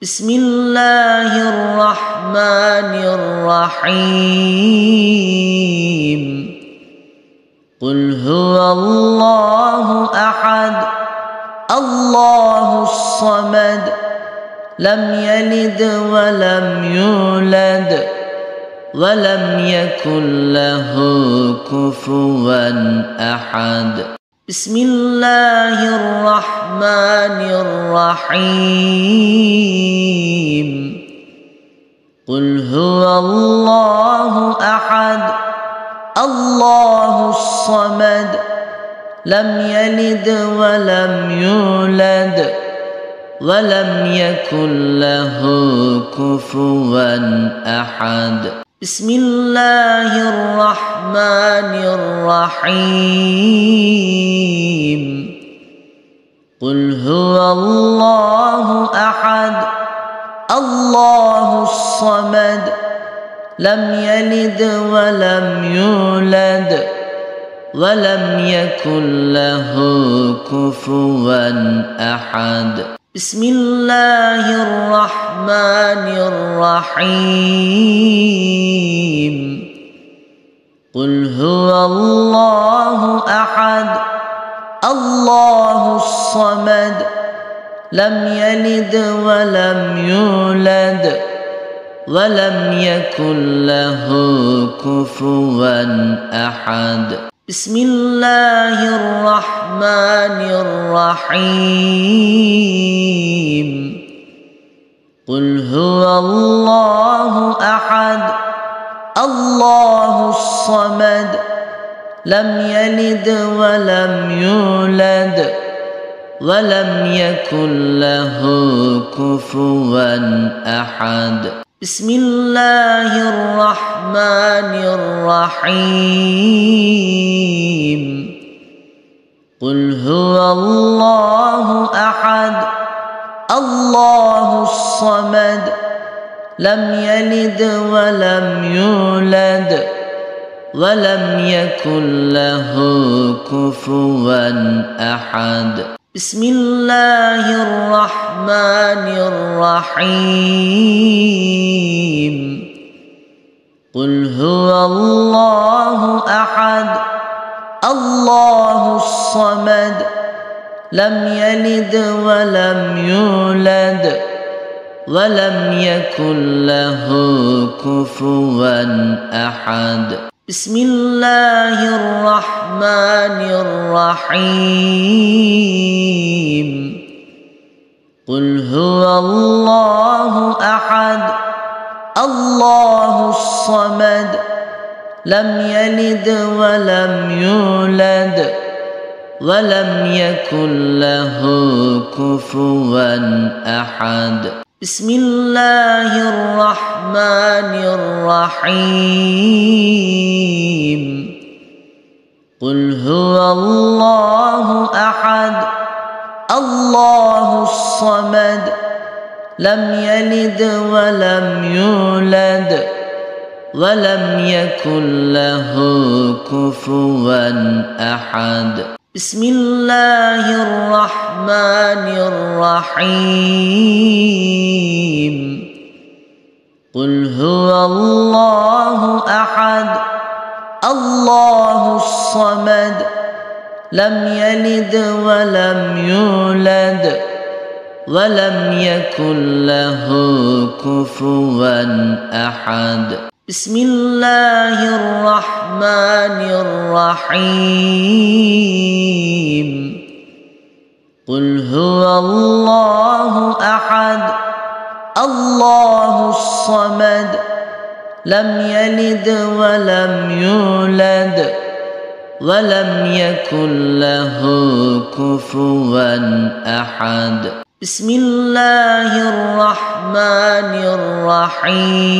بسم الله الرحمن الرحيم قل هو الله أحد الله الصمد لم يلد ولم يولد ولم يكن له كفوا أحد بسم الله الرحمن الرحيم قل هو الله أحد الله الصمد لم يلد ولم يولد ولم يكن له كفوا أحد بسم الله الرحمن الرحيم قل هو الله أحد الله الصمد لم يلد ولم يولد ولم يكن له كفوا أحد بسم الله الرحمن الرحيم قل هو الله أحد الله الصمد لم يلد ولم يولد ولم يكن له كفوا أحد بسم الله الرحمن الرحيم قل هو الله أحد الله الصمد لم يلد ولم يولد ولم يكن له كفوا أحد بسم الله الرحمن الرحيم قل هو الله أحد الله الصمد لم يلد ولم يولد ولم يكن له كفوا أحد بسم الله الرحمن الرحيم قل هو الله أحد الله الصمد لم يلد ولم يولد ولم يكن له كفوا أحد بسم الله الرحمن الرحيم قل هو الله أحد الله الصمد لم يلد ولم يولد ولم يكن له كفوا أحد بسم الله الرحمن الرحيم قل هو الله أحد الله الصمد لم يلد ولم يولد ولم يكن له كفوا أحد بسم الله الرحمن الرحيم قل هو الله أحد الله الصمد لم يلد ولم يولد ولم يكن له كفوا أحد بسم الله الرحمن الرحيم قل هو الله أحد الله الصمد لم يلد ولم يولد ولم يكن له كفوا أحد بسم الله الرحمن الرحيم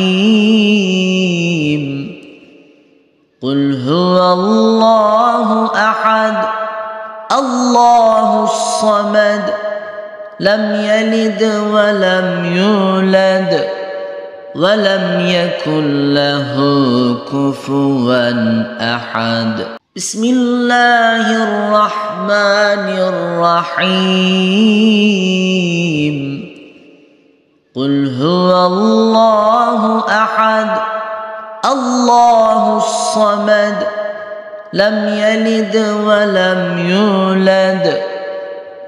قل هو الله أحد الله الصمد لم يلد ولم يولد ولم يكن له كفوا أحد بسم الله الرحمن الرحيم قل هو الله أحد الله الصمد لم يلد ولم يولد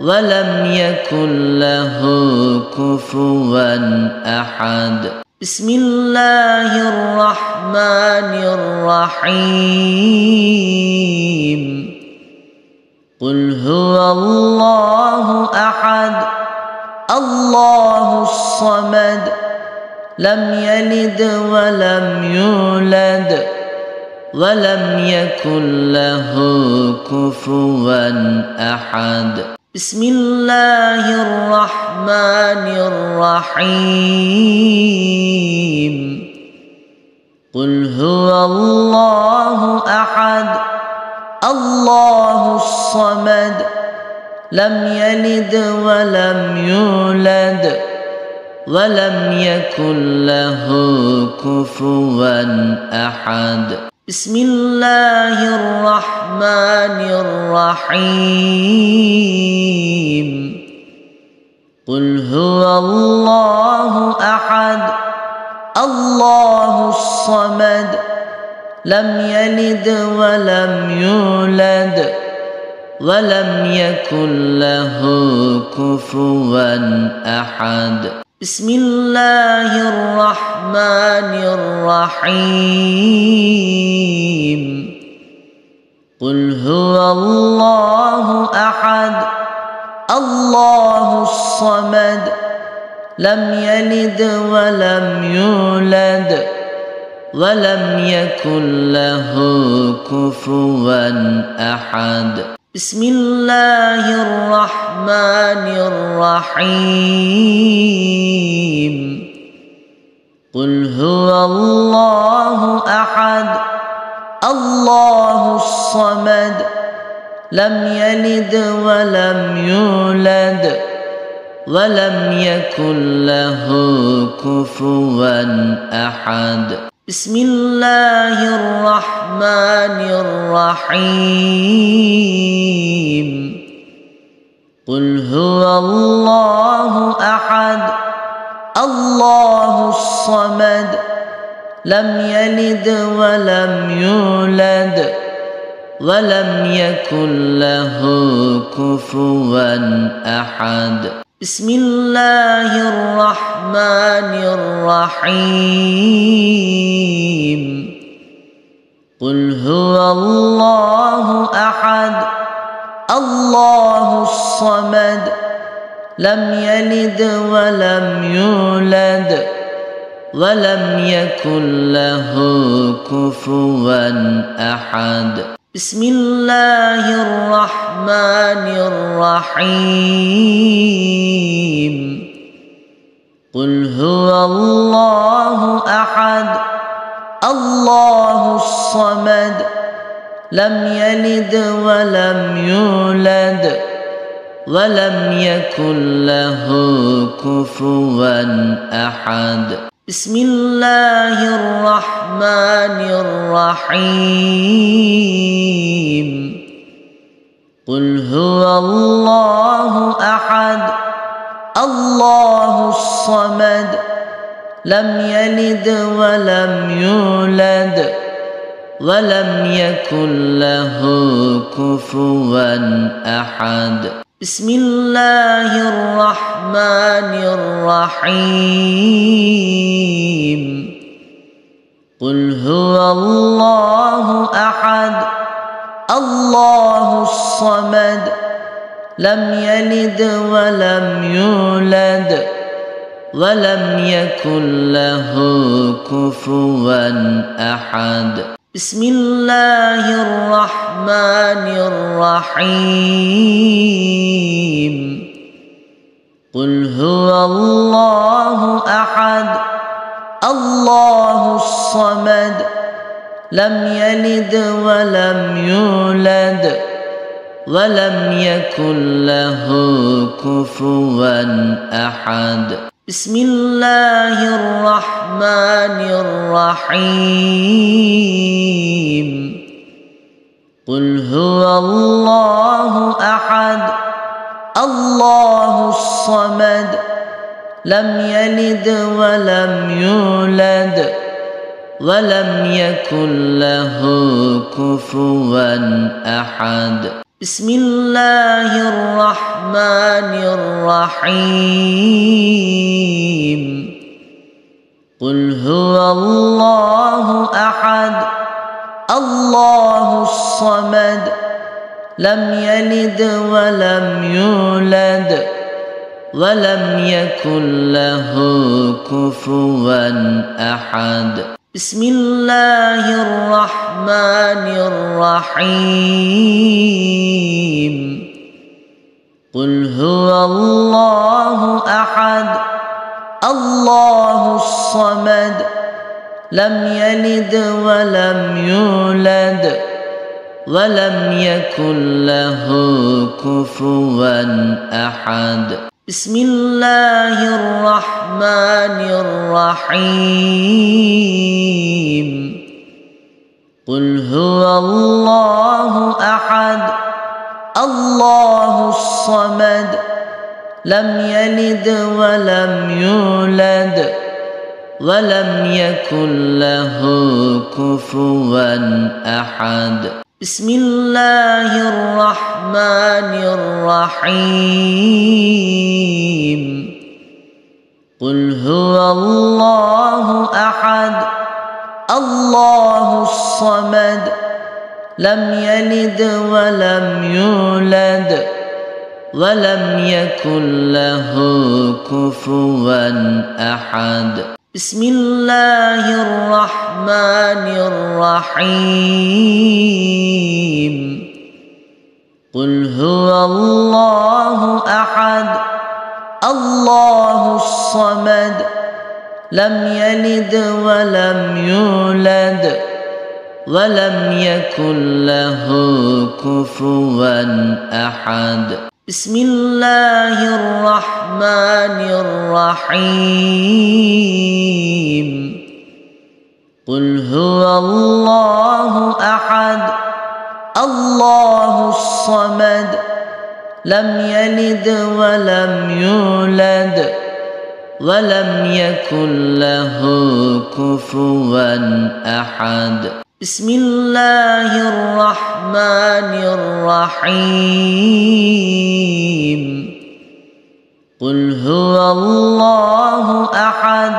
ولم يكن له كفوا أحد. بسم الله الرحمن الرحيم. قل هو الله أحد الله الصمد لم يلد ولم يولد ولم يكن له كفوا أحد. بسم الله الرحمن الرحيم. قل هو الله أحد الله الصمد لم يلد ولم يولد ولم يكن له كفوا أحد. بسم الله الرحمن الرحيم. قل هو الله أحد الله الصمد لم يلد ولم يولد ولم يكن له كفوا أحد. بسم الله الرحمن الرحيم. قل هو الله أحد الله الصمد لم يلد ولم يولد ولم يكن له كفوا أحد. بسم الله الرحمن الرحيم. قل هو الله أحد الله الصمد لم يلد ولم يولد ولم يكن له كفوا أحد. بسم الله الرحمن الرحيم. قل هو الله أحد الله الصمد لم يلد ولم يولد ولم يكن له كفوا أحد. بسم الله الرحمن الرحيم. قل هو الله أحد الله الصمد لم يلد ولم يولد ولم يكن له كفوا أحد. بسم الله الرحمن الرحيم. قل هو الله أحد الله الصمد لم يلد ولم يولد ولم يكن له كفوا أحد. بسم الله الرحمن الرحيم. قل هو الله أحد الله الصمد لم يلد ولم يولد ولم يكن له كفوا أحد. بسم الله الرحمن الرحيم. قل هو الله أحد الله الصمد لم يلد ولم يولد ولم يكن له كفوا أحد. بسم الله الرحمن الرحيم. قل هو الله أحد الله الصمد لم يلد ولم يولد ولم يكن له كفوا أحد. بسم الله الرحمن الرحيم. قل هو الله أحد الله الصمد لم يلد ولم يولد ولم يكن له كفوا أحد. بسم الله الرحمن الرحيم. قل هو الله أحد الله الصمد لم يلد ولم يولد ولم يكن له كفوا أحد. بسم الله الرحمن الرحيم. قل هو الله أحد الله الصمد لم يلد ولم يولد ولم يكن له كفوا أحد. بسم الله الرحمن الرحيم. قل هو الله أحد الله الصمد لم يلد ولم يولد ولم يكن له كفوا أحد. بسم الله الرحمن الرحيم. قل هو الله أحد الله الصمد لم يلد ولم يولد ولم يكن له كفوا أحد. بسم الله الرحمن الرحيم. قل هو الله أحد الله الصمد لم يلد ولم يولد ولم يكن له كفوا أحد. بسم الله الرحمن الرحيم. قل هو الله أحد الله الصمد لم يلد ولم يولد ولم يكن له كفوا أحد. بسم الله الرحمن الرحيم. قل هو الله أحد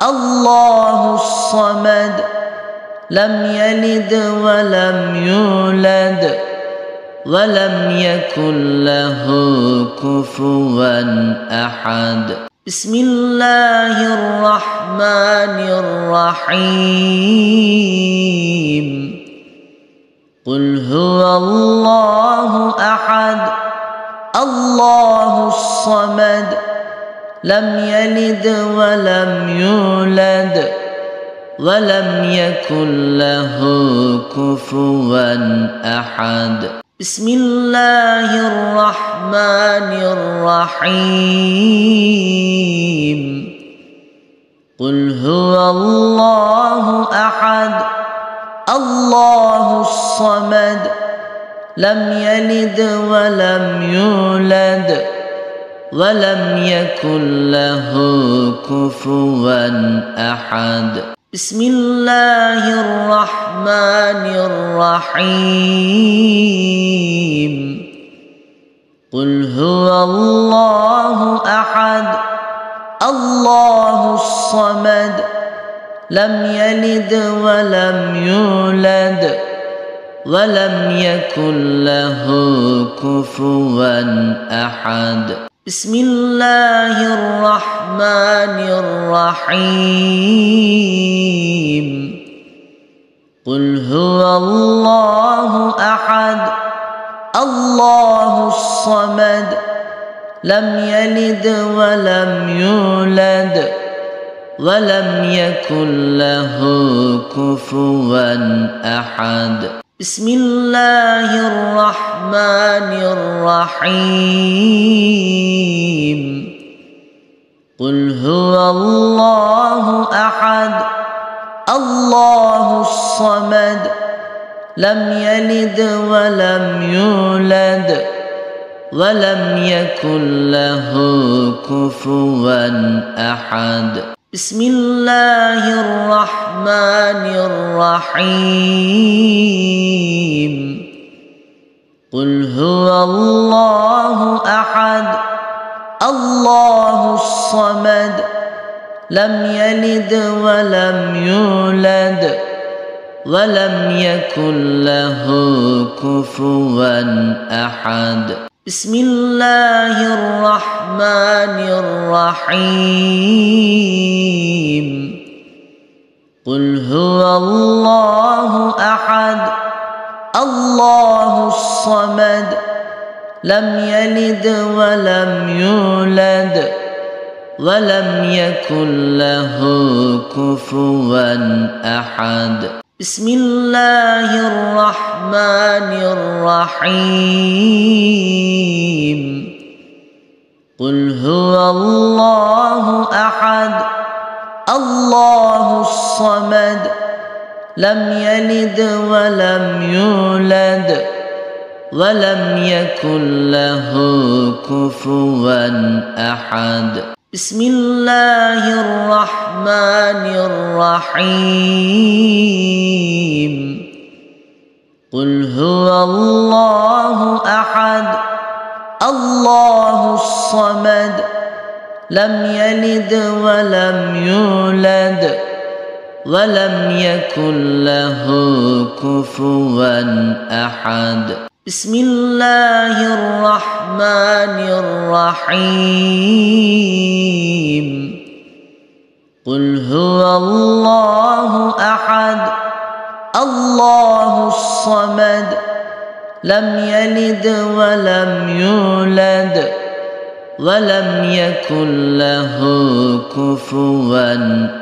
الله الصمد لم يلد ولم يولد ولم يكن له كفوا أحد. بسم الله الرحمن الرحيم. قل هو الله أحد الله الصمد لم يلد ولم يولد ولم يكن له كفوا أحد. بسم الله الرحمن الرحيم. قل هو الله أحد الله الصمد لم يلد ولم يولد ولم يكن له كفوا أحد. بسم الله الرحمن الرحيم. قل هو الله أحد الله الصمد لم يلد ولم يولد ولم يكن له كفوا أحد. بسم الله الرحمن الرحيم. قل هو الله أحد الله الصمد لم يلد ولم يولد ولم يكن له كفوا أحد. بسم الله الرحمن الرحيم. قل هو الله أحد الله الصمد لم يلد ولم يولد ولم يكن له كفوا أحد. بسم الله الرحمن الرحيم. قل هو الله أحد الله الصمد لم يلد ولم يولد ولم يكن له كفوا أحد. بسم الله الرحمن الرحيم. قل هو الله أحد الله الصمد لم يلد ولم يولد ولم يكن له كفوا أحد. بسم الله الرحمن الرحيم. قل هو الله أحد الله الصمد لم يلد ولم يولد ولم يكن له كفوا أحد. بسم الله الرحمن الرحيم. قل هو الله أحد الله الصمد لم يلد ولم يولد ولم يكن له كفوا أحد. بسم الله الرحمن الرحيم. قل هو الله أحد الله الصمد لم يلد ولم يولد ولم يكن له كفوا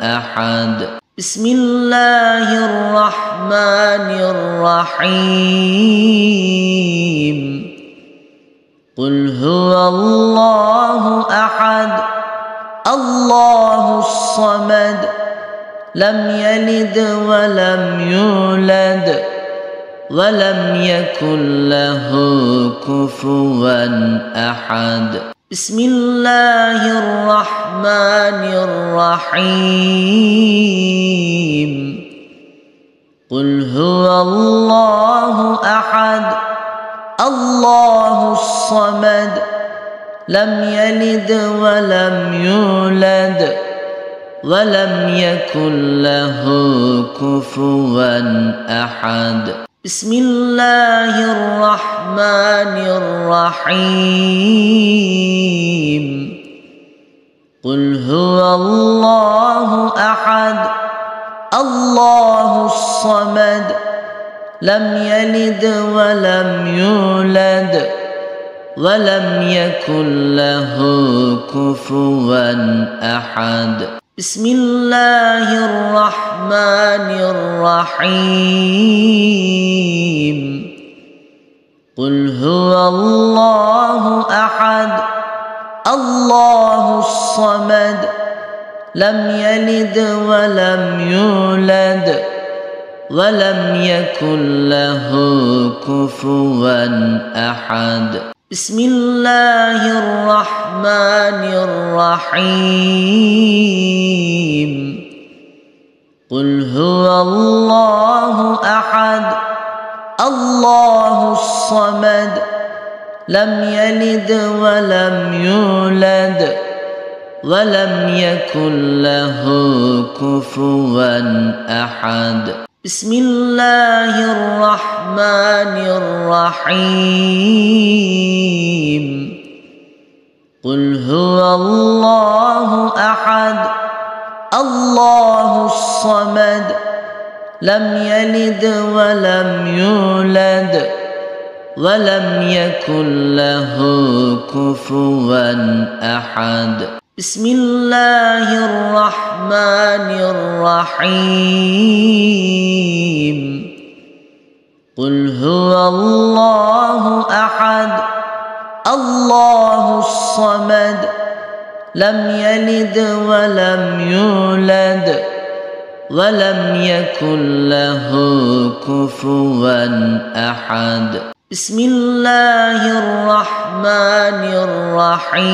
أحد. بسم الله الرحمن الرحيم. قل هو الله أحد الله الصمد لم يلد ولم يولد ولم يكن له كفوا أحد. بسم الله الرحمن الرحيم. قل هو الله أحد الله الصمد لم يلد ولم يولد ولم يكن له كفوا أحد. بسم الله الرحمن الرحيم. قل هو الله أحد الله الصمد لم يلد ولم يولد ولم يكن له كفوا أحد. بسم الله الرحمن الرحيم. قل هو الله أحد الله الصمد لم يلد ولم يولد ولم يكن له كفوا أحد. بسم الله الرحمن الرحيم. قل هو الله أحد الله الصمد لم يلد ولم يولد ولم يكن له كفوا أحد. بسم الله الرحمن الرحيم. قل هو الله أحد الله الصمد لم يلد ولم يولد ولم يكن له كفوا أحد. بسم الله الرحمن الرحيم. قل هو الله أحد الله الصمد لم يلد ولم يولد ولم يكن له كفوا أحد. بسم الله الرحمن الرحيم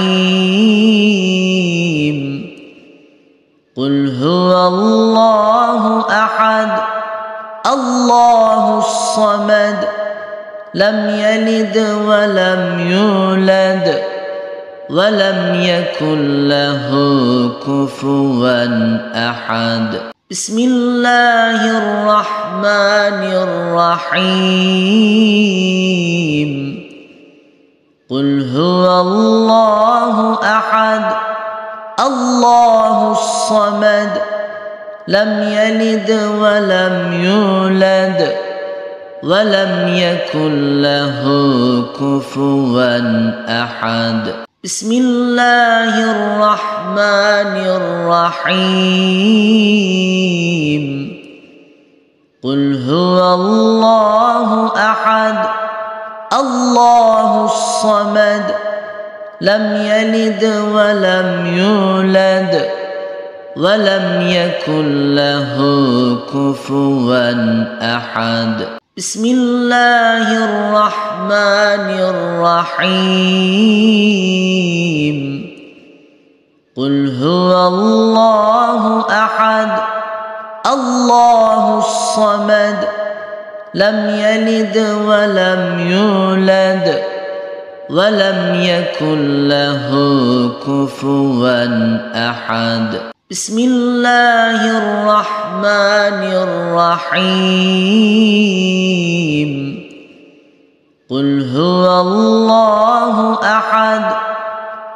قل هو الله أحد الله الصمد لم يلد ولم يولد ولم يكن له كفوا أحد بسم الله الرحمن الرحيم قل هو الله أحد الله الصمد لم يلد ولم يولد ولم يكن له كفوا أحد بسم الله الرحمن الرحيم قل هو الله أحد الله الصمد لم يلد ولم يولد ولم يكن له كفوا أحد بسم الله الرحمن الرحيم قل هو الله أحد الله الصمد لم يلد ولم يولد ولم يكن له كفوا أحد بسم الله الرحمن الرحيم قل هو الله أحد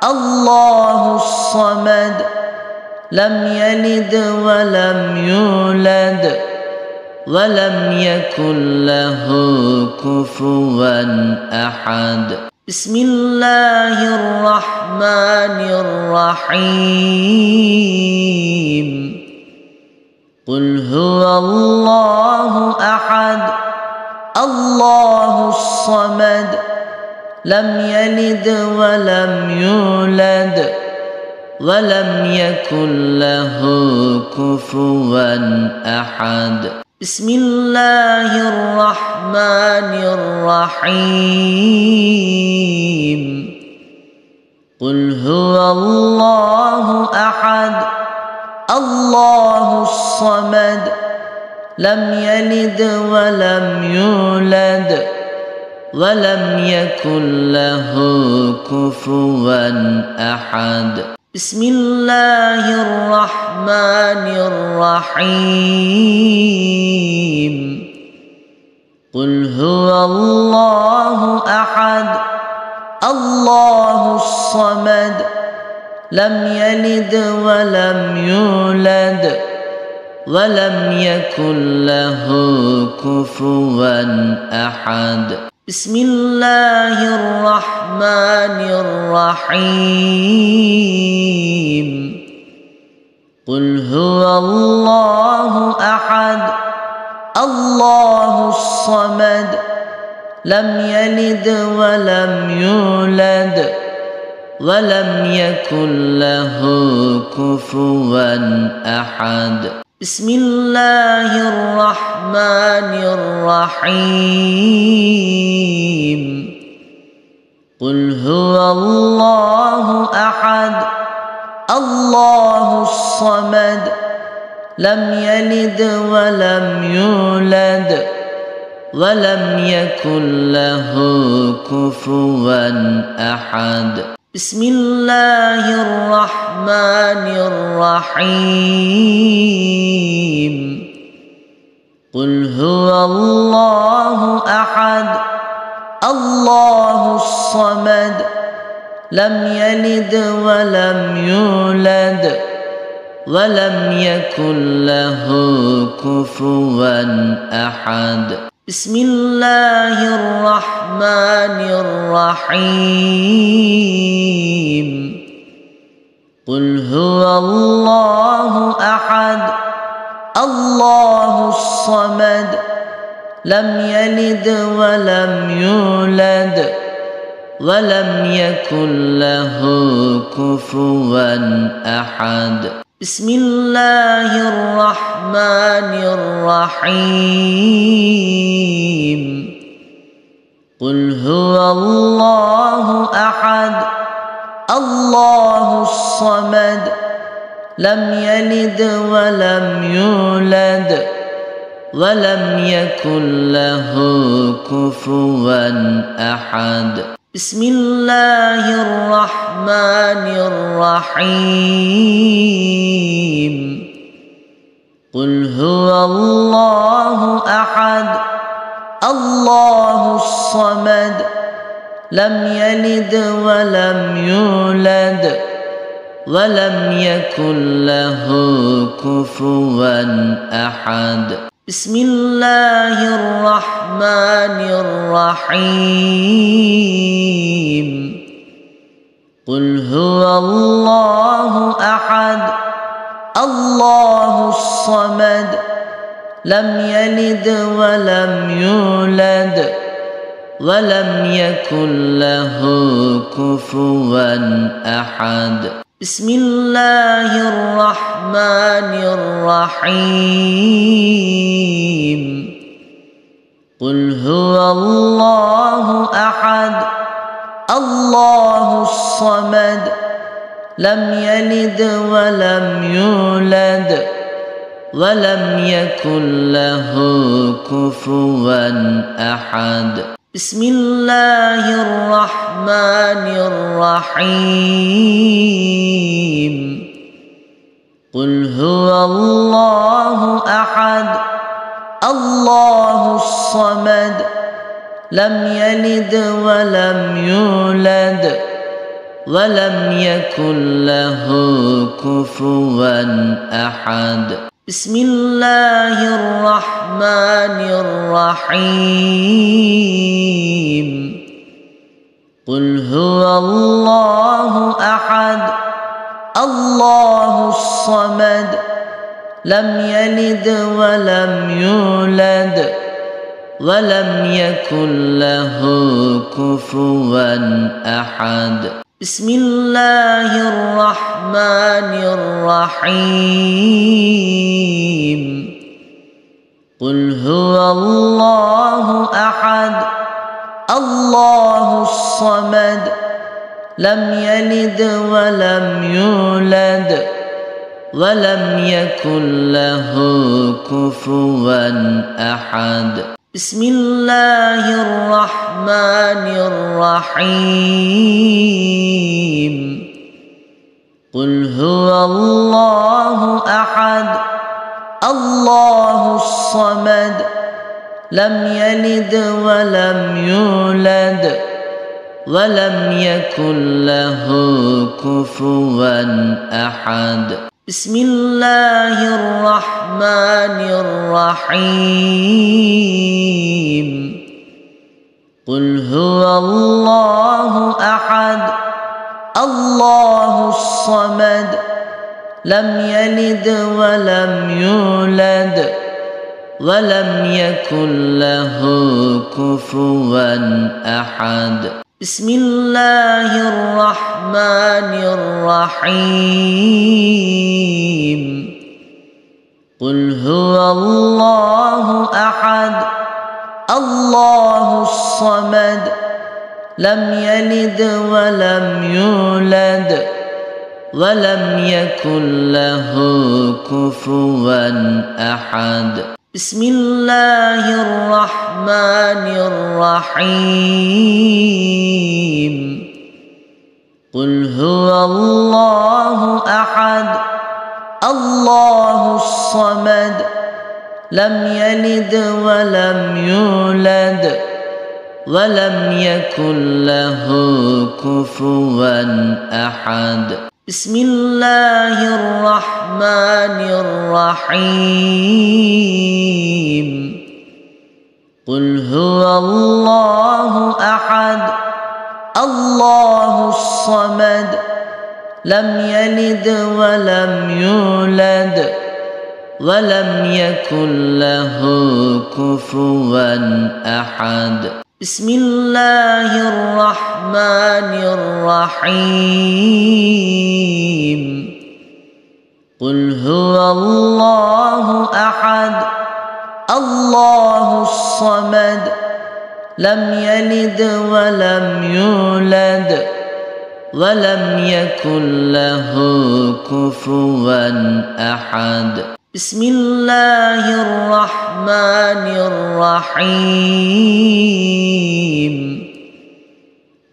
الله الصمد لم يلد ولم يولد ولم يكن له كفوا أحد بسم الله الرحمن الرحيم قل هو الله أحد الله الصمد لم يلد ولم يولد ولم يكن له كفوا أحد بسم الله الرحمن الرحيم قل هو الله أحد الله الصمد لم يلد ولم يولد ولم يكن له كفوا أحد بسم الله الرحمن الرحيم قل هو الله أحد الله الصمد لم يلد ولم يولد ولم يكن له كفوا أحد بسم الله الرحمن الرحيم قل هو الله أحد الله الصمد لم يلد ولم يولد ولم يكن له كفوا أحد بسم الله الرحمن الرحيم قل هو الله أحد الله الصمد لم يلد ولم يولد ولم يكن له كفوا أحد بسم الله الرحمن الرحيم قل هو الله أحد الله الصمد لم يلد ولم يولد ولم يكن له كفوا أحد بسم الله الرحمن الرحيم قل هو الله أحد الله الصمد لم يلد ولم يولد ولم يكن له كفوا أحد بسم الله الرحمن الرحيم قل هو الله أحد الله الصمد لم يلد ولم يولد ولم يكن له كفوا أحد. بسم الله الرحمن الرحيم. قل هو الله أحد الله الصمد لم يلد ولم يولد ولم يكن له كفوا أحد. بسم الله الرحمن الرحيم. قل هو الله أحد الله الصمد لم يلد ولم يولد ولم يكن له كفوا أحد. بسم الله الرحمن الرحيم. قل هو الله أحد الله الصمد لم يلد ولم يولد ولم يكن له كفوا أحد. بسم الله الرحمن الرحيم. قل هو الله أحد الله الصمد لم يلد ولم يولد ولم يكن له كفوا أحد. بسم الله الرحمن الرحيم. قل هو الله أحد الله الصمد لم يلد ولم يولد ولم يكن له كفوا أحد. بسم الله الرحمن الرحيم. قل هو الله أحد الله الصمد لم يلد ولم يولد ولم يكن له كفوا أحد. بسم الله الرحمن الرحيم. قل هو الله أحد الله الصمد لم يلد ولم يولد ولم يكن له كفوا أحد. بسم الله الرحمن الرحيم. قل هو الله أحد الله الصمد لم يلد ولم يولد ولم يكن له كفوا أحد. بسم الله الرحمن الرحيم. قل هو الله أحد الله الصمد لم يلد ولم يولد ولم يكن له كفوا أحد. بسم الله الرحمن الرحيم. قل هو الله أحد الله الصمد لم يلد ولم يولد ولم يكن له كفوا أحد. بسم الله الرحمن الرحيم. قل هو الله أحد الله الصمد لم يلد ولم يولد ولم يكن له كفوا أحد. بسم الله الرحمن الرحيم. قل هو الله أحد الله الصمد لم يلد ولم يولد ولم يكن له كفوا أحد. بسم الله الرحمن الرحيم.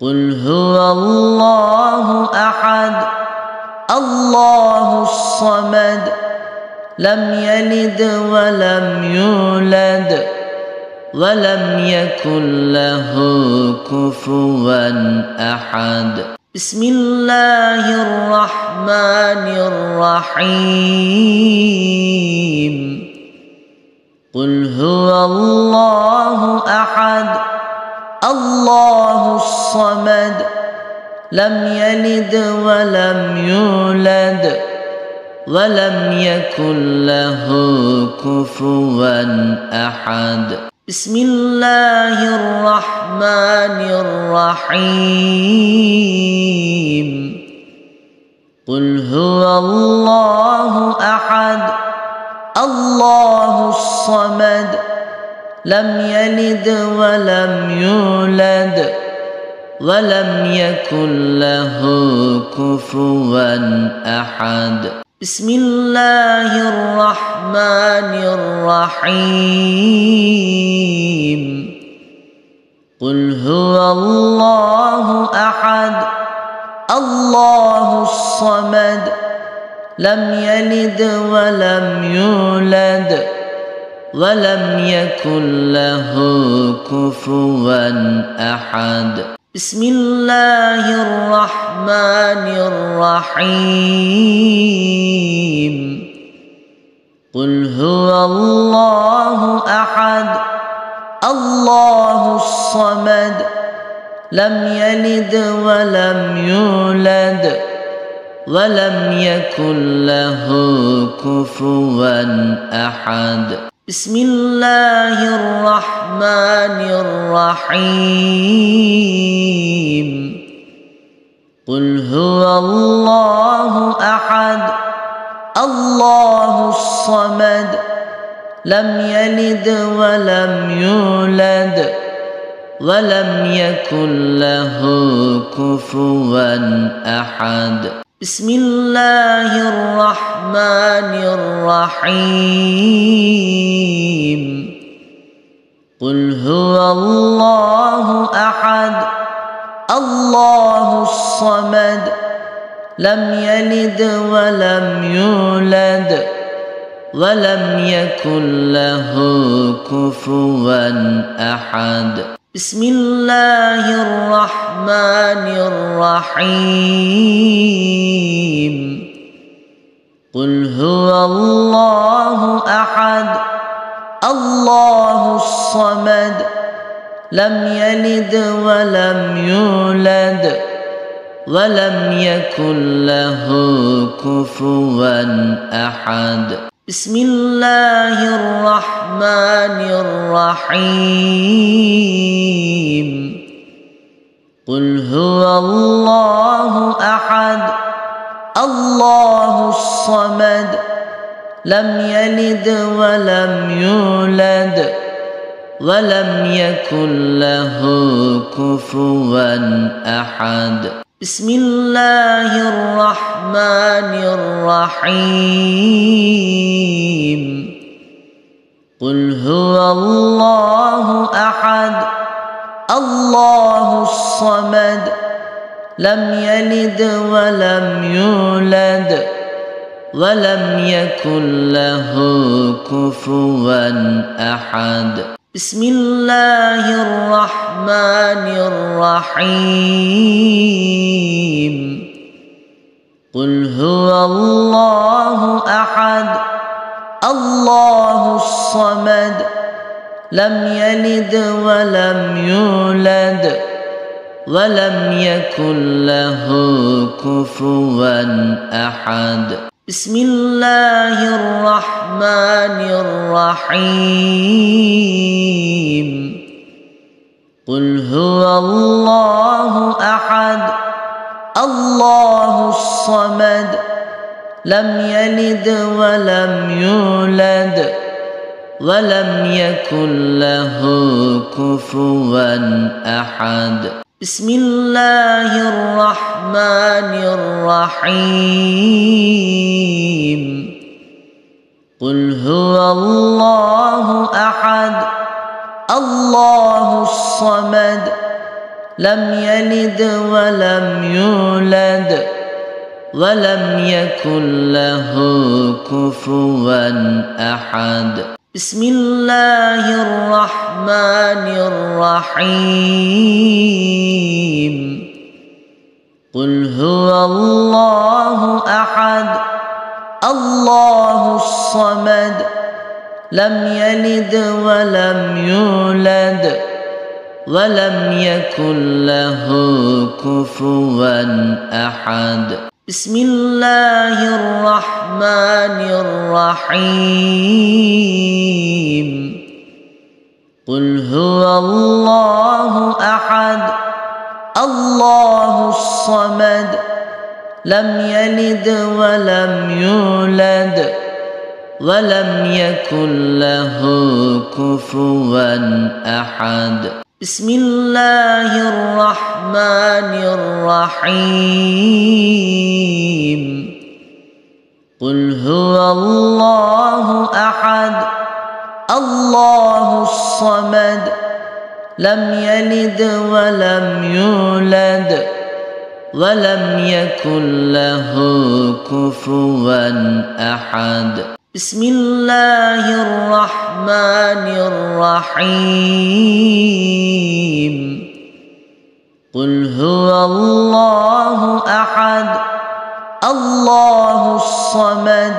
قل هو الله أحد الله الصمد لم يلد ولم يولد ولم يكن له كفوا أحد. بسم الله الرحمن الرحيم. قل هو الله أحد الله الصمد لم يلد ولم يولد ولم يكن له كفوا أحد. بسم الله الرحمن الرحيم. قل هو الله أحد الله الصمد لم يلد ولم يولد ولم يكن له كفوا أحد. بسم الله الرحمن الرحيم. قل هو الله أحد الله الصمد لم يلد ولم يولد ولم يكن له كفوا أحد. بسم الله الرحمن الرحيم. قل هو الله أحد الله الصمد لم يلد ولم يولد ولم يكن له كفوا أحد. بسم الله الرحمن الرحيم. قل هو الله أحد الله الصمد لم يلد ولم يولد ولم يكن له كفوا أحد. بسم الله الرحمن الرحيم. قل هو الله أحد الله الصمد لم يلد ولم يولد ولم يكن له كفوا أحد. بسم الله الرحمن الرحيم. قل هو الله أحد الله الصمد لم يلد ولم يولد ولم يكن له كفوا أحد. بسم الله الرحمن الرحيم. قل هو الله أحد الله الصمد لم يلد ولم يولد ولم يكن له كفوا أحد. بسم الله الرحمن الرحيم. قل هو الله أحد الله الصمد لم يلد ولم يولد ولم يكن له كفوا أحد. بسم الله الرحمن الرحيم. قل هو الله أحد الله الصمد لم يلد ولم يولد ولم يكن له كفوا أحد. بسم الله الرحمن الرحيم. قل هو الله أحد الله الصمد لم يلد ولم يولد ولم يكن له كفوا أحد. بسم الله الرحمن الرحيم. قل هو الله أحد الله الصمد لم يلد ولم يولد ولم يكن له كفوا أحد. بسم الله الرحمن الرحيم. قل هو الله أحد الله الصمد لم يلد ولم يولد ولم يكن له كفوا أحد. بسم الله الرحمن الرحيم. قل هو الله أحد الله الصمد لم يلد ولم يولد ولم يكن له كفوا أحد. بسم الله الرحمن الرحيم. قل هو الله أحد الله الصمد لم يلد ولم يولد ولم يكن له كفوا أحد. بسم الله الرحمن الرحيم. قل هو الله أحد الله الصمد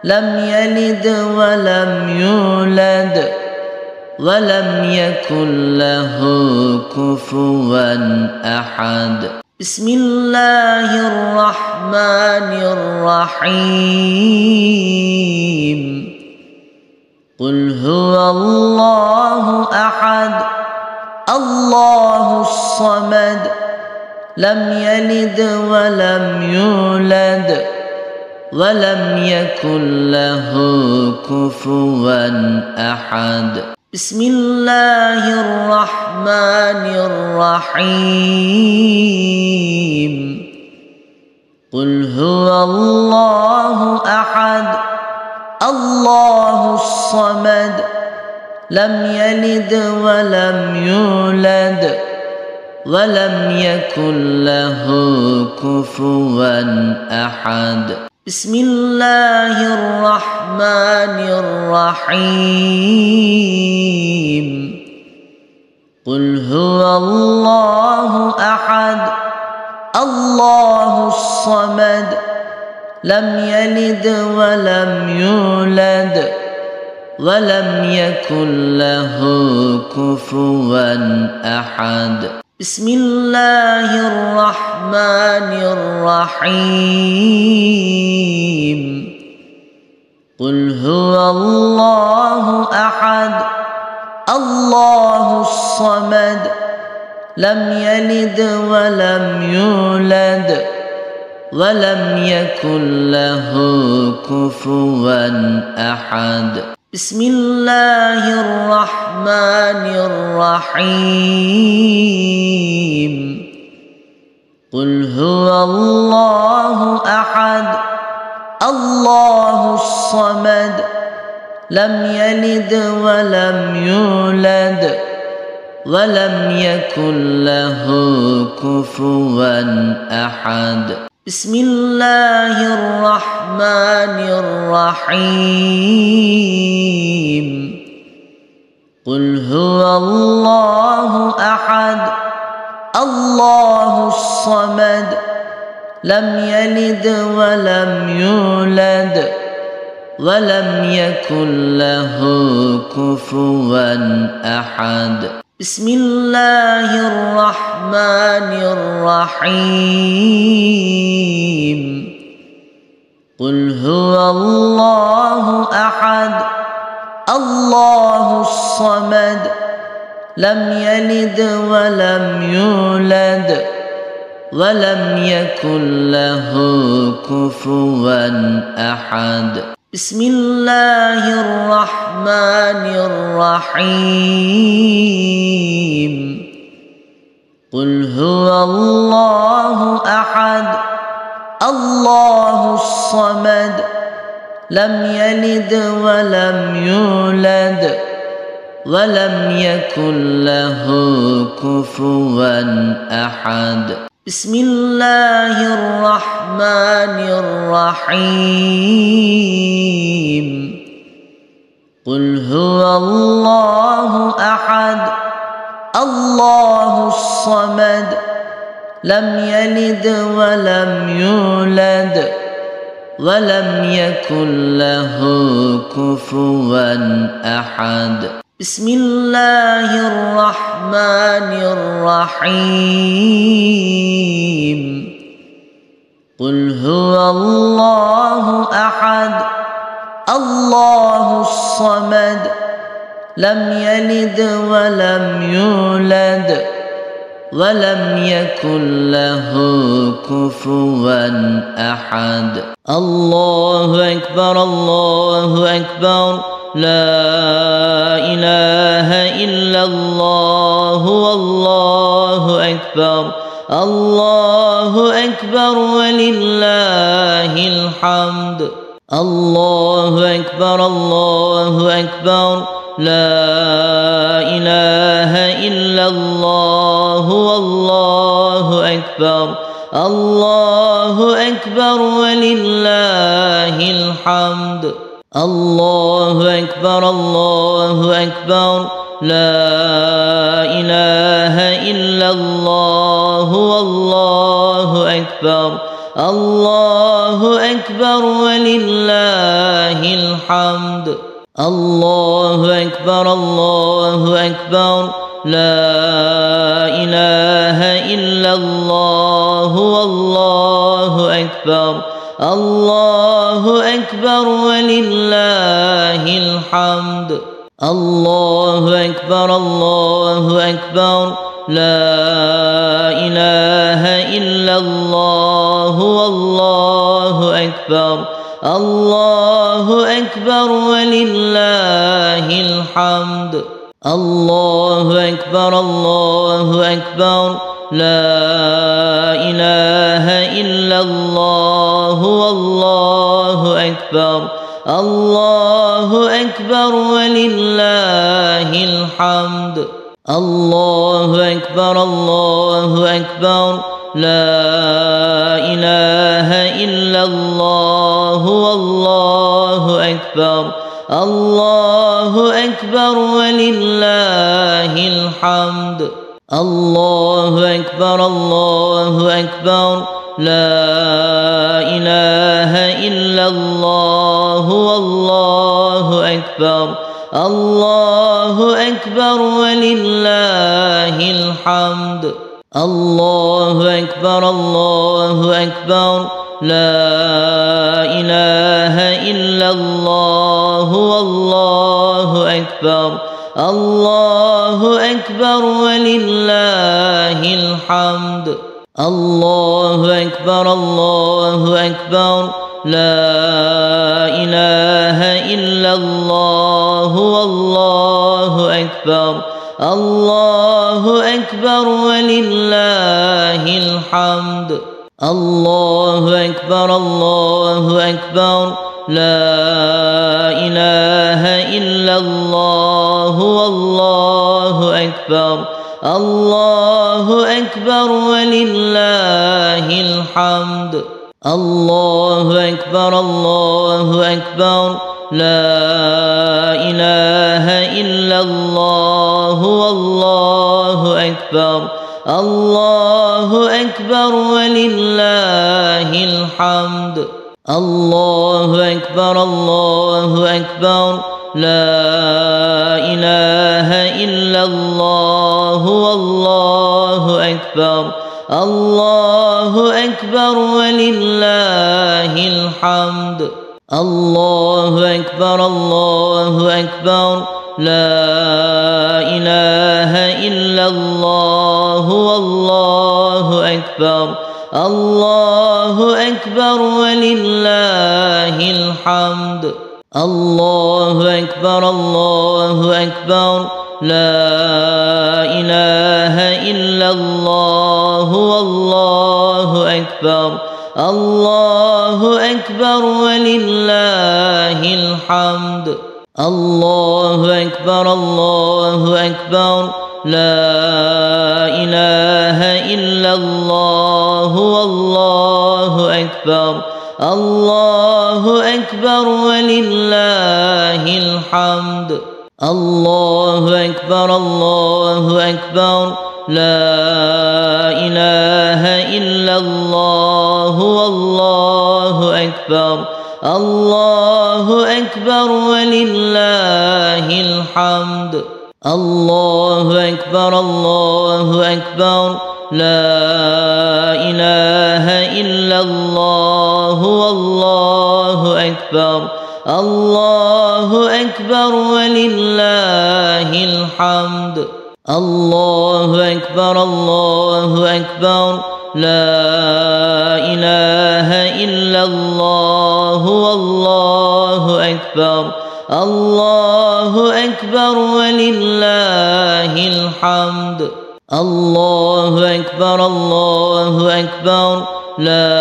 لم يلد ولم يولد ولم يكن له كفوا أحد. بسم الله الرحمن الرحيم. قل هو الله أحد الله الصمد لم يلد ولم يولد ولم يكن له كفوا أحد. بسم الله الرحمن الرحيم. قل هو الله أحد الله الصمد لم يلد ولم يولد ولم يكن له كفوا أحد. بسم الله الرحمن الرحيم. قل هو الله أحد الله الصمد لم يلد ولم يولد ولم يكن له كفوا أحد. بسم الله الرحمن الرحيم. قل هو الله أحد الله الصمد لم يلد ولم يولد ولم يكن له كفوا أحد. بسم الله الرحمن الرحيم. قل هو الله أحد الله الصمد لم يلد ولم يولد ولم يكن له كفوا أحد. بسم الله الرحمن الرحيم. قل هو الله أحد الله الصمد لم يلد ولم يولد ولم يكن له كفوا أحد. بسم الله الرحمن الرحيم. قل هو الله أحد الله الصمد لم يلد ولم يولد ولم يكن له كفوا أحد. بسم الله الرحمن الرحيم قل هو الله أحد الله الصمد لم يلد ولم يولد ولم يكن له كفوا أحد بسم الله الرحمن الرحيم قل هو الله أحد الله الصمد لم يلد ولم يولد ولم يكن له كفوا أحد بسم الله الرحمن الرحيم قل هو الله أحد الله الصمد لم يلد ولم يولد ولم يكن له كفوا أحد الله أكبر الله أكبر لا إله إلا الله والله أكبر الله أكبر ولله الحمد الله أكبر الله أكبر لا إله إلا الله والله أكبر الله أكبر ولله الحمد الله أكبر الله أكبر لا إله إلا الله والله أكبر الله أكبر ولله الحمد الله أكبر الله أكبر لا إله إلا الله والله أكبر الله أكبر ولله الحمد الله أكبر الله أكبر لا إله إلا الله والله أكبر الله أكبر ولله الحمد الله أكبر الله أكبر لا إله إلا الله والله أكبر الله أكبر ولله الحمد الله أكبر الله أكبر لا إله إلا الله والله أكبر الله أكبر ولله الحمد الله أكبر الله أكبر لا إله إلا الله والله أكبر الله أكبر ولله الحمد الله أكبر الله أكبر لا إله إلا الله والله أكبر الله أكبر ولله الحمد الله أكبر الله أكبر لا إله إلا الله والله أكبر الله أكبر ولله الحمد الله أكبر الله أكبر لا إله إلا الله والله أكبر الله أكبر ولله الحمد الله أكبر الله أكبر لا إله إلا الله والله أكبر الله أكبر ولله الحمد الله أكبر الله أكبر لا إله إلا الله والله أكبر الله أكبر ولله الحمد الله أكبر الله أكبر لا إله إلا الله والله أكبر الله أكبر ولله الحمد. الله أكبر الله أكبر لا إله إلا الله والله أكبر. الله أكبر ولله الحمد. الله أكبر الله أكبر لا إله إلا الله والله أكبر. الله أكبر ولله الحمد. الله أكبر الله أكبر لا إله إلا الله والله أكبر. الله أكبر ولله الحمد. الله أكبر الله أكبر لا إله إلا الله والله أكبر. الله أكبر ولله الحمد. الله أكبر الله أكبر لا إله إلا الله والله أكبر. الله أكبر ولله الحمد. الله أكبر الله أكبر لا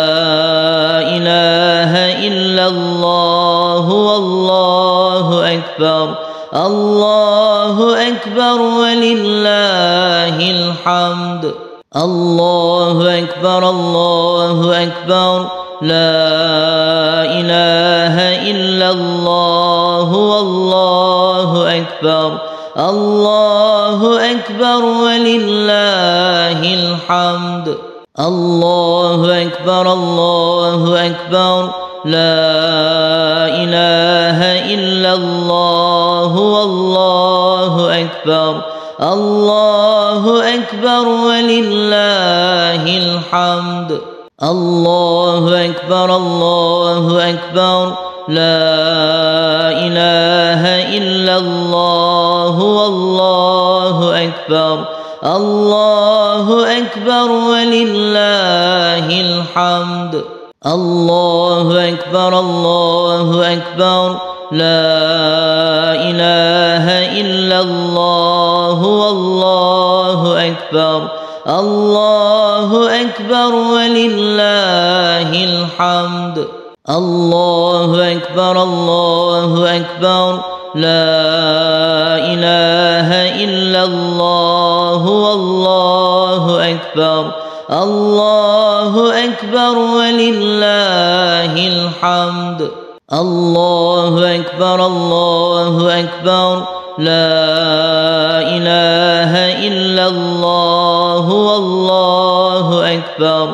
إله إلا الله والله أكبر. الله أكبر ولله الحمد. الله أكبر الله أكبر لا إله إلا الله والله أكبر. الله أكبر ولله الحمد. الله أكبر الله أكبر لا إله إلا الله والله أكبر. الله أكبر ولله الحمد. الله أكبر الله أكبر لا إله إلا الله والله أكبر. الله أكبر ولله الحمد. الله أكبر الله أكبر لا إله إلا الله والله أكبر. الله أكبر ولله الحمد. الله أكبر الله أكبر لا إله إلا الله والله أكبر. الله أكبر ولله الحمد. الله أكبر الله أكبر لا إله إلا الله والله أكبر.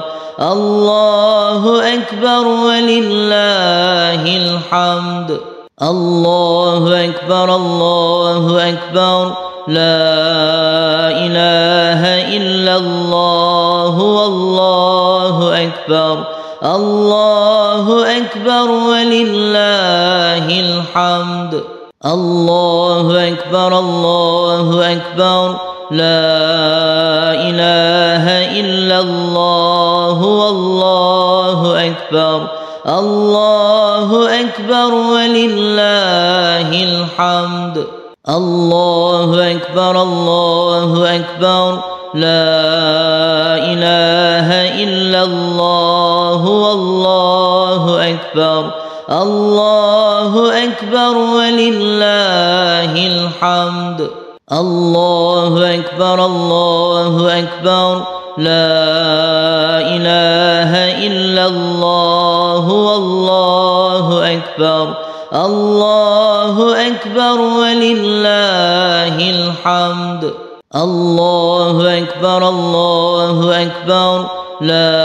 الله أكبر ولله الحمد. الله أكبر الله أكبر لا إله إلا الله والله أكبر. الله أكبر ولله الحمد. الله أكبر الله أكبر لا إله إلا الله والله أكبر. الله أكبر ولله الحمد. الله أكبر الله أكبر لا إله إلا الله والله أكبر. الله أكبر ولله الحمد. الله أكبر الله أكبر لا إله إلا الله والله أكبر. الله أكبر ولله الحمد. الله أكبر الله أكبر لا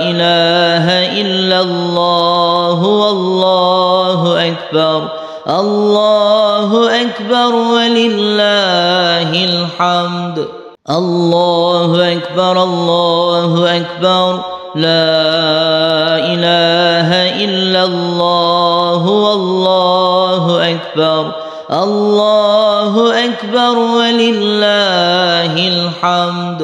إله إلا الله والله أكبر. الله أكبر ولله الحمد. الله أكبر الله أكبر لا إله إلا الله والله أكبر. الله أكبر ولله الحمد.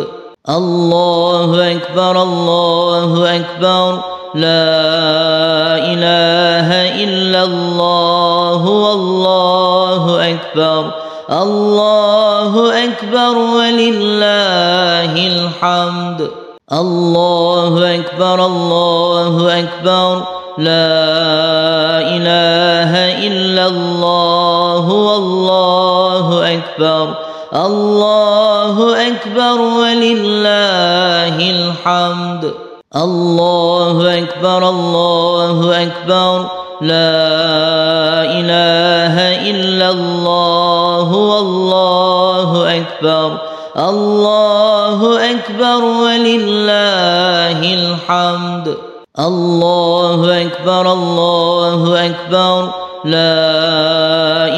الله أكبر الله أكبر لا إله إلا الله والله أكبر الله أكبر ولله الحمد الله أكبر الله أكبر لا إله إلا الله والله أكبر الله أكبر ولله الحمد الله أكبر الله أكبر لا إله إلا الله والله أكبر الله أكبر ولله الحمد الله أكبر الله أكبر لا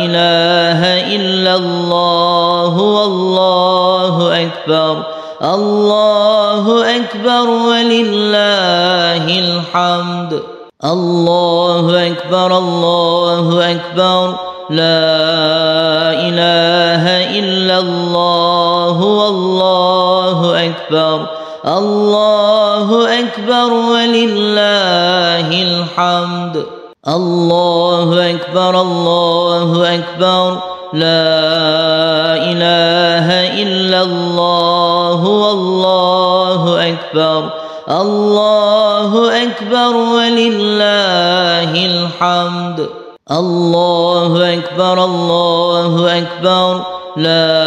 إله إلا الله والله أكبر الله أكبر ولله الحمد الله أكبر الله أكبر لا إله إلا الله والله أكبر الله أكبر ولله الحمد الله أكبر الله أكبر لا إله إلا الله والله أكبر الله أكبر ولله الحمد الله أكبر الله أكبر لا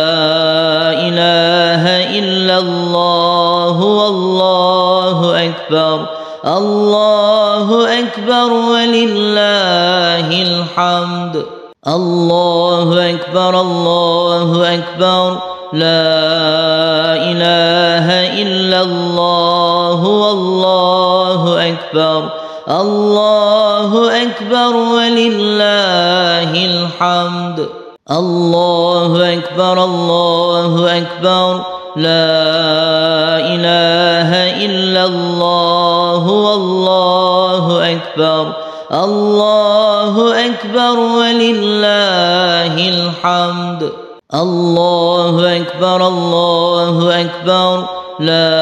إله إلا الله والله أكبر الله أكبر ولله الحمد الله أكبر الله أكبر لا إله إلا الله والله أكبر الله أكبر ولله الحمد الله أكبر الله أكبر لا إله إلا الله والله أكبر الله أكبر ولله الحمد الله أكبر الله أكبر لا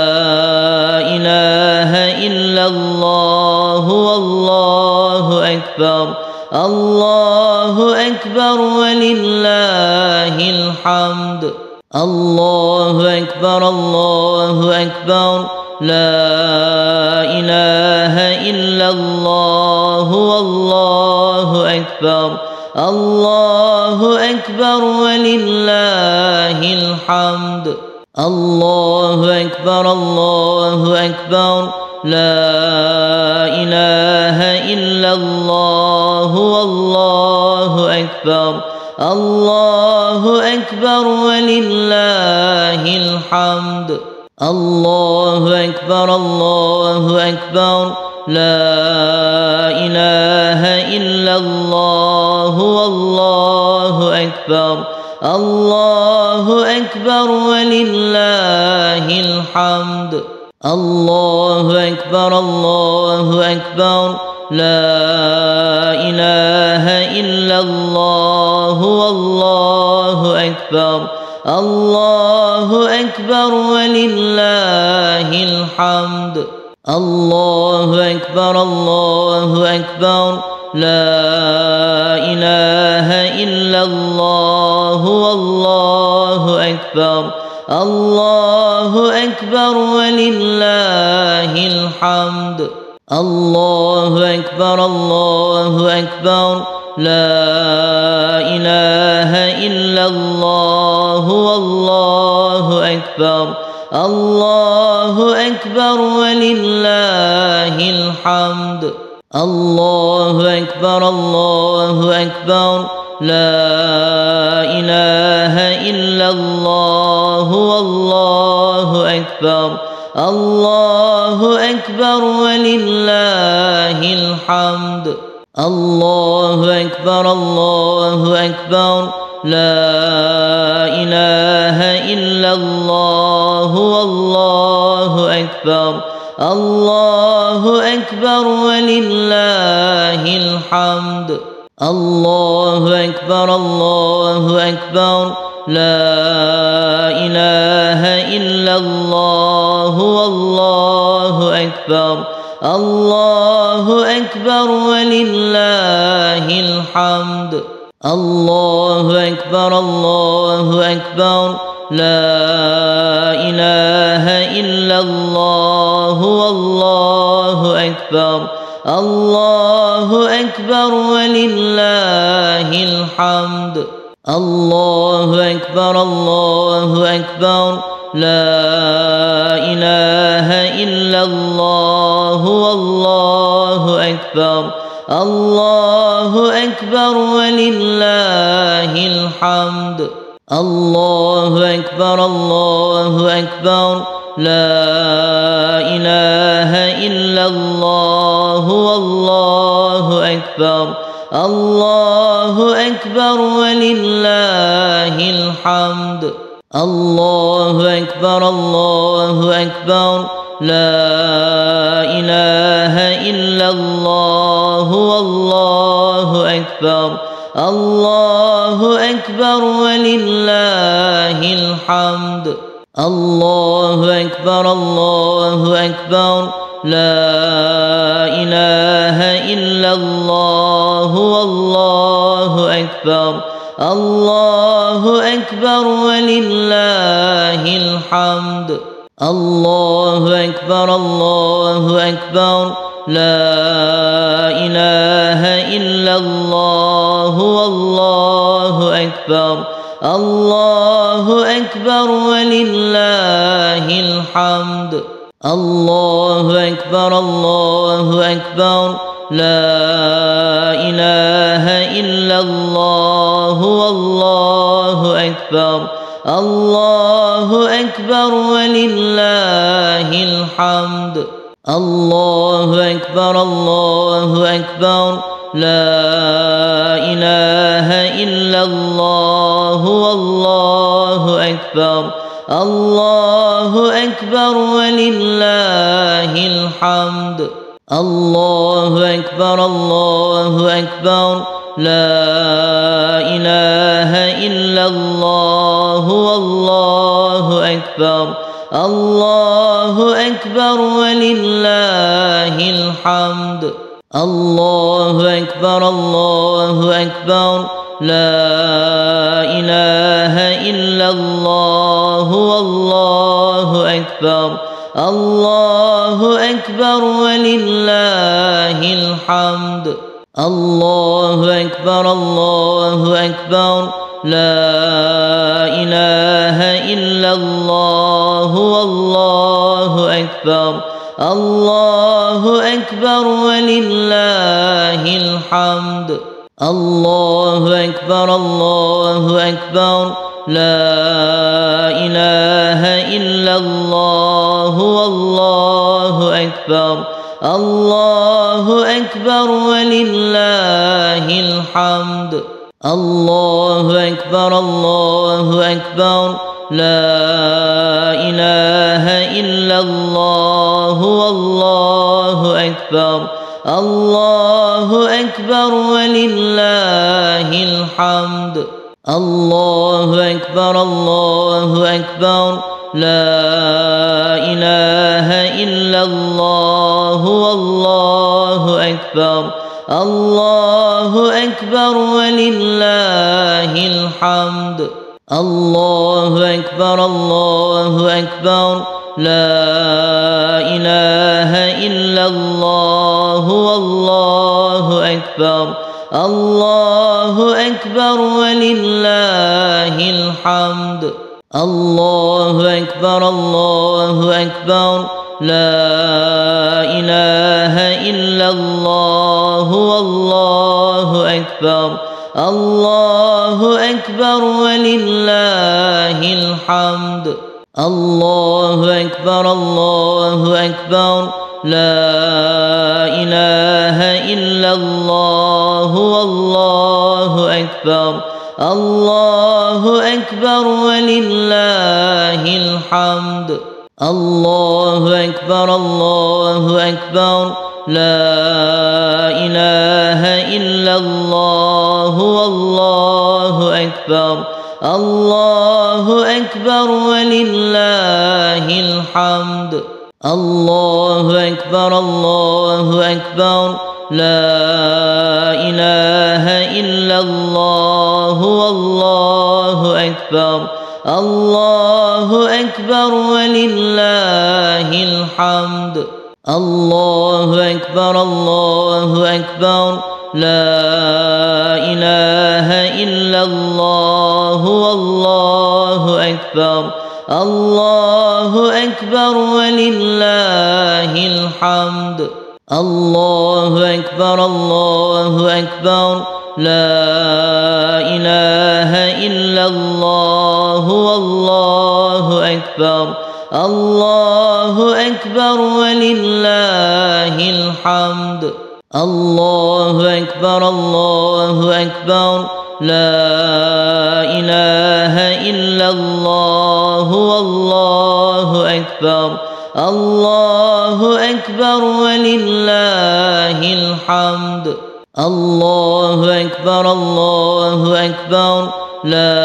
إله إلا الله والله أكبر الله أكبر ولله الحمد الله أكبر الله أكبر لا إله إلا الله والله أكبر الله أكبر ولله الحمد الله أكبر الله أكبر لا إله إلا الله والله أكبر الله أكبر ولله الحمد الله أكبر الله أكبر لا إله إلا الله والله أكبر الله أكبر ولله الحمد الله أكبر الله أكبر لا إله إلا الله والله أكبر الله أكبر ولله الحمد الله أكبر الله أكبر لا إله إلا الله والله أكبر الله أكبر ولله الحمد الله أكبر الله أكبر لا إله إلا الله والله أكبر الله أكبر ولله الحمد الله أكبر الله أكبر لا إله إلا الله والله أكبر الله أكبر ولله الحمد الله أكبر الله أكبر لا إله إلا الله والله أكبر الله أكبر ولله الحمد الله أكبر الله أكبر لا إله إلا الله والله أكبر الله أكبر ولله الحمد الله أكبر الله أكبر لا إله إلا الله والله أكبر الله أكبر ولله الحمد الله أكبر الله أكبر لا إله إلا الله والله أكبر الله أكبر ولله الحمد الله أكبر الله أكبر لا إله إلا الله والله أكبر الله أكبر ولله الحمد الله أكبر الله أكبر لا إله إلا الله والله أكبر الله أكبر ولله الحمد الله أكبر الله أكبر لا إله إلا الله والله أكبر الله أكبر ولله الحمد الله أكبر الله أكبر لا إله إلا الله والله أكبر الله أكبر ولله الحمد الله أكبر الله أكبر لا إله إلا الله والله أكبر الله أكبر ولله الحمد الله أكبر الله أكبر لا إله إلا الله والله أكبر الله أكبر ولله الحمد الله أكبر الله أكبر لا إله إلا الله والله أكبر الله أكبر ولله الحمد الله أكبر الله أكبر لا إله إلا الله والله أكبر الله أكبر ولله الحمد الله أكبر الله أكبر لا إله إلا الله والله أكبر الله أكبر ولله الحمد الله أكبر الله أكبر لا إله إلا الله والله أكبر الله أكبر ولله الحمد الله أكبر الله أكبر لا إله إلا الله والله أكبر الله أكبر ولله الحمد الله أكبر الله أكبر لا إله إلا الله والله أكبر الله أكبر ولله الحمد الله أكبر الله أكبر لا إله إلا الله والله أكبر الله أكبر ولله الحمد الله أكبر الله أكبر لا إله إلا الله والله أكبر الله أكبر ولله الحمد الله أكبر الله أكبر لا إله إلا الله والله أكبر الله أكبر ولله الحمد الله أكبر الله أكبر لا إله إلا الله والله أكبر الله أكبر ولله الحمد. الله أكبر الله أكبر لا إله إلا الله والله أكبر. الله أكبر ولله الحمد. الله أكبر الله أكبر لا إله إلا الله والله أكبر. الله أكبر ولله الحمد. الله أكبر الله أكبر لا إله إلا الله والله أكبر. الله أكبر ولله الحمد. الله أكبر الله أكبر لا إله إلا الله والله أكبر. الله أكبر ولله الحمد. الله أكبر الله أكبر لا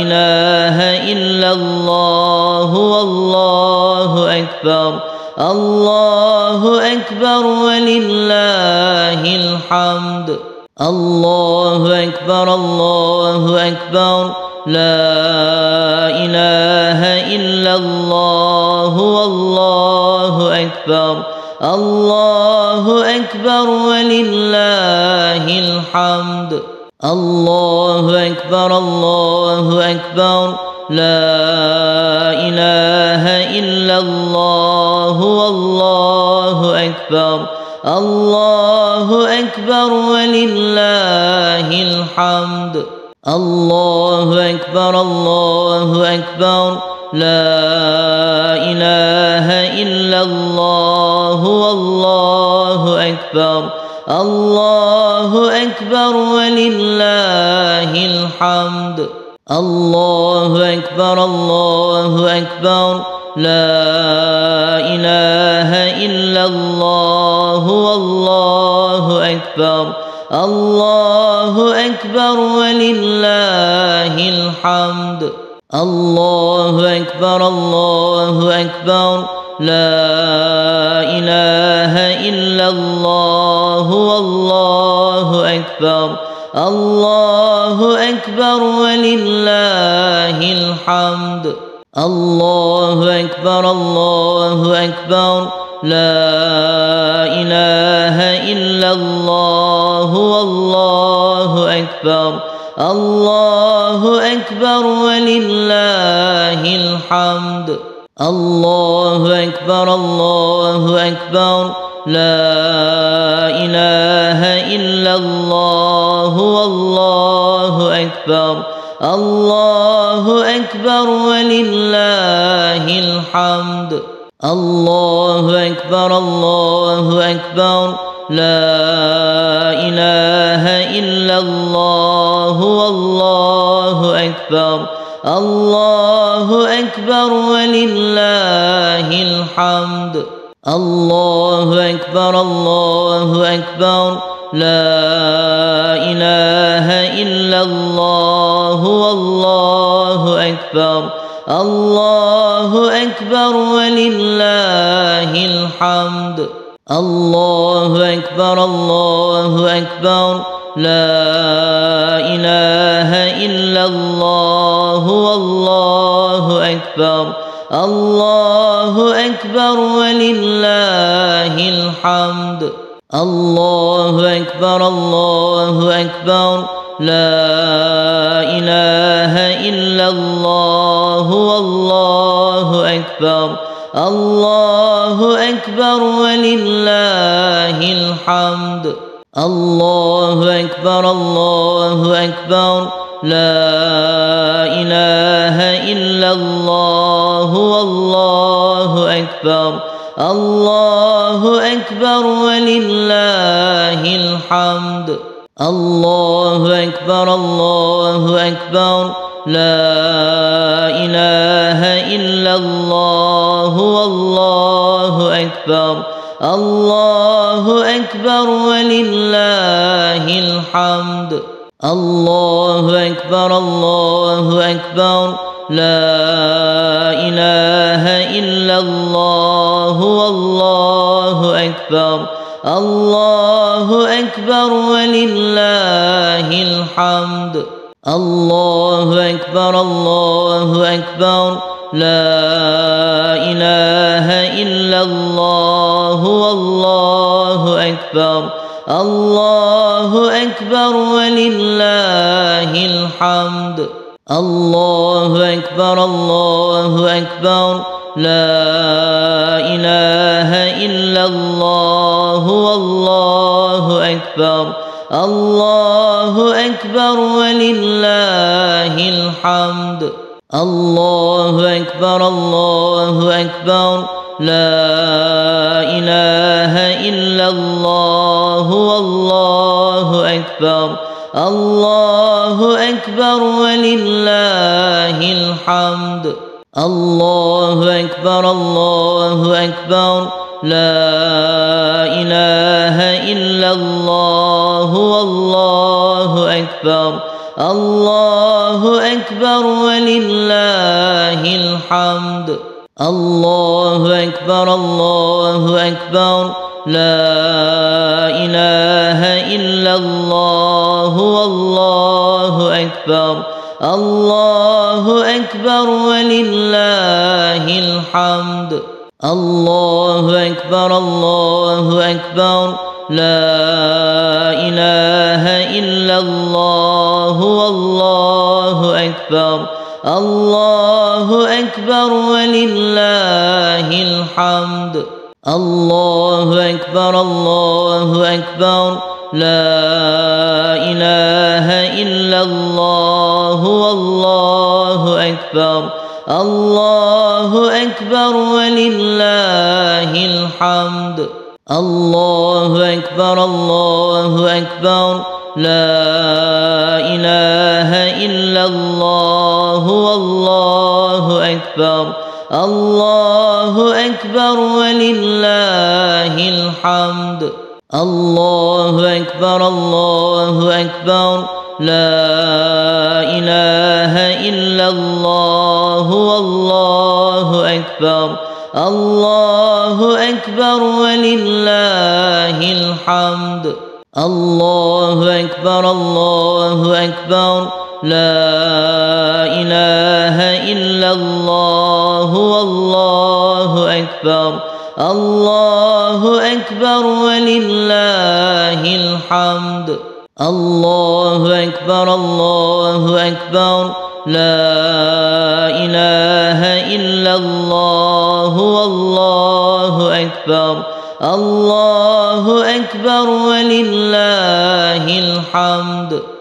إله إلا الله والله أكبر. الله أكبر ولله الحمد. الله أكبر الله أكبر لا إله إلا الله والله أكبر. الله أكبر ولله الحمد. الله أكبر الله أكبر لا إله إلا الله والله أكبر. الله أكبر ولله الحمد. الله أكبر الله أكبر لا إله إلا الله والله أكبر. الله أكبر ولله الحمد. الله أكبر الله أكبر لا إله إلا الله والله أكبر. الله أكبر ولله الحمد. الله أكبر الله أكبر لا إله إلا الله والله أكبر. الله أكبر ولله الحمد. الله أكبر الله أكبر لا إله إلا الله والله أكبر. الله أكبر ولله الحمد. الله أكبر الله أكبر لا إله إلا الله والله أكبر. الله أكبر ولله الحمد. الله أكبر الله أكبر لا إله إلا الله والله أكبر. الله أكبر ولله الحمد. الله أكبر الله أكبر لا إله إلا الله والله أكبر. الله أكبر ولله الحمد. الله أكبر الله أكبر لا إله إلا الله والله أكبر. الله أكبر ولله الحمد. الله أكبر الله أكبر لا إله إلا الله والله أكبر. الله أكبر ولله الحمد. الله أكبر الله أكبر لا إله إلا الله والله أكبر. الله أكبر ولله الحمد. الله أكبر الله أكبر لا إله إلا الله والله أكبر. الله أكبر ولله الحمد. الله أكبر الله أكبر لا إله إلا الله والله أكبر الله أكبر ولله الحمد الله أكبر الله أكبر لا إله إلا الله والله أكبر الله أكبر ولله الحمد الله أكبر الله أكبر لا إله إلا الله والله أكبر الله أكبر ولله الحمد الله أكبر الله أكبر لا إله إلا الله والله أكبر الله أكبر ولله الحمد الله أكبر الله أكبر لا إله إلا الله والله أكبر الله أكبر ولله الحمد الله أكبر الله أكبر لا إله إلا الله والله أكبر الله أكبر ولله الحمد الله أكبر الله أكبر لا إله إلا الله والله أكبر الله أكبر ولله الحمد الله أكبر الله أكبر لا إله إلا الله والله أكبر الله أكبر ولله الحمد الله أكبر الله أكبر لا إله إلا الله والله أكبر الله أكبر ولله الحمد الله أكبر الله أكبر لا إله إلا الله والله أكبر الله أكبر ولله الحمد الله أكبر الله أكبر لا إله إلا الله والله أكبر الله أكبر ولله الحمد الله أكبر الله أكبر لا إله إلا الله والله أكبر الله أكبر ولله الحمد